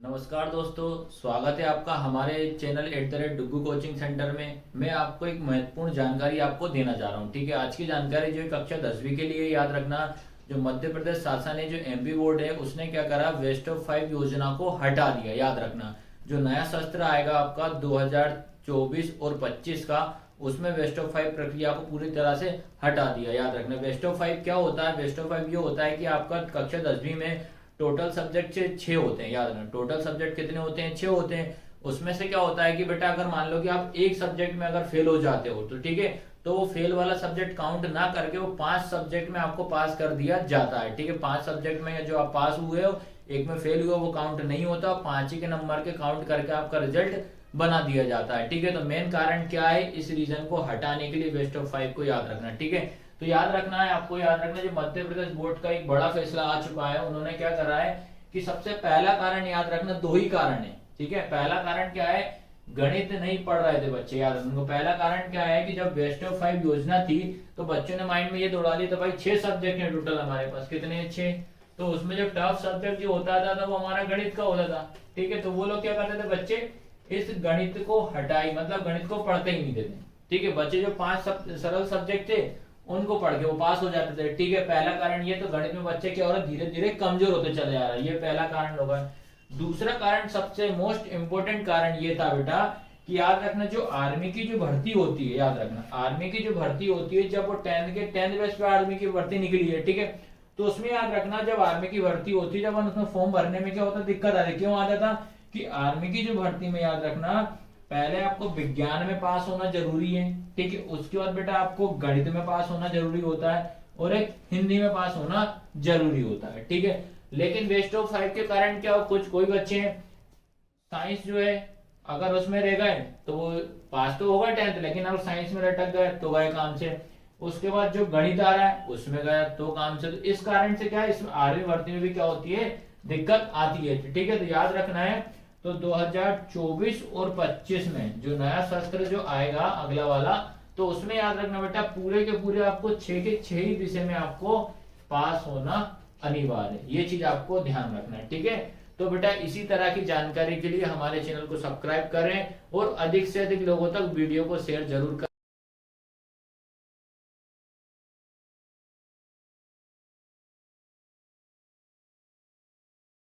नमस्कार दोस्तों, स्वागत है आपका हमारे चैनल @डुग्गू कोचिंग सेंटर में। मैं आपको एक महत्वपूर्ण जानकारी आपको देना चाह रहा हूँ। ठीक है, आज की जानकारी जो है कक्षा 10वीं के लिए याद रखना। जो मध्य प्रदेश शासन है, जो एमपी बोर्ड है, उसने क्या करा, वेस्ट ऑफ 5 योजना को हटा दिया। याद रखना, जो नया सत्र आएगा आपका 2024 और 25 का, उसमें वेस्ट ऑफ 5 प्रक्रिया को पूरी तरह से हटा दिया। याद रखना, वेस्ट ऑफ 5 क्या होता है? वेस्ट ऑफ 5 ये होता है कि आपका कक्षा 10वीं में टोटल सब्जेक्ट 6 होते हैं। याद रखना, टोटल सब्जेक्ट कितने होते हैं? 6 होते हैं। उसमें से क्या होता है कि बेटा अगर मान लो कि आप एक सब्जेक्ट में अगर फेल हो जाते हो तो ठीक है, तो वो फेल वाला सब्जेक्ट काउंट ना करके वो 5 सब्जेक्ट में आपको पास कर दिया जाता है। ठीक है, 5 सब्जेक्ट में जो आप पास हुए हो, एक में फेल हुए वो काउंट नहीं होता, 5 ही के नंबर के काउंट करके आपका रिजल्ट बना दिया जाता है। ठीक है, तो मेन कारण क्या है? इस रीजन को हटाने के लिए वेस्ट ऑफ 5 को याद रखना। ठीक है, तो याद रखना है, आपको याद रखना, जो मध्य प्रदेश बोर्ड का एक बड़ा फैसला आ चुका है। उन्होंने क्या करा है कि सबसे पहला कारण याद रखना, 2 ही कारण है। ठीक है, पहला कारण क्या है? गणित नहीं पढ़ रहे थे बच्चे। याद रखना, पहला कारण क्या है कि जब वेस्ट ऑफ 5 योजना थी तो बच्चों ने माइंड में ये दौड़ा दी, तो भाई 6 सब्जेक्ट है टोटल हमारे पास। कितने हैं? 6। तो उसमें जो टफ सब्जेक्ट जो होता था वो हमारा गणित का होता था। ठीक है, तो वो लोग क्या करते थे, बच्चे इस गणित को हटाई, मतलब गणित को पढ़ते ही नहीं देते। ठीक है, बच्चे जो 5 सरल सब्जेक्ट थे उनको पढ़ के वो पास हो जाते थे। ठीक है, पहला कारण ये, तो गणित में बच्चे क्या हो रहा है, धीरे धीरे कमजोर होते चले जा रहा है। ये पहला कारण होगा। दूसरा कारण, सबसे मोस्ट इंपोर्टेंट कारण ये था बेटा कि याद रखना, जो आर्मी की जो भर्ती होती है, याद रखना आर्मी की जो भर्ती होती है, जब वो 10th बेस पे आर्मी की भर्ती निकली है। ठीक है, तो उसमें याद रखना, जब आर्मी की भर्ती होती है, जब उसमें फॉर्म भरने में क्या होता, दिक्कत आती। क्यों आता था कि आर्मी की जो भर्ती में याद रखना, पहले आपको विज्ञान में पास होना जरूरी है। ठीक है, उसके बाद बेटा आपको गणित में पास होना जरूरी होता है और एक हिंदी में पास होना जरूरी होता है। ठीक है, लेकिन वेस्ट ऑफ 5 के कारण क्या हो, कोई बच्चे हैं साइंस जो है अगर उसमें रह गए तो वो पास तो होगा 10th, लेकिन अगर साइंस में लटक गए तो गए काम से। उसके बाद जो गणित आ रहा है उसमें गया तो काम से। तो इस कारण से क्या है, इसमें आर्मी भर्ती में भी क्या होती है, दिक्कत आती है। ठीक है, तो याद रखना है, तो 2024 और 25 में जो नया शस्त्र जो आएगा अगला वाला, तो उसमें याद रखना बेटा, पूरे के पूरे आपको 6 के 6 ही विषय में आपको पास होना अनिवार्य है। ये चीज आपको ध्यान रखना है। ठीक है, तो बेटा इसी तरह की जानकारी के लिए हमारे चैनल को सब्सक्राइब करें और अधिक से अधिक लोगों तक वीडियो को शेयर जरूर करें।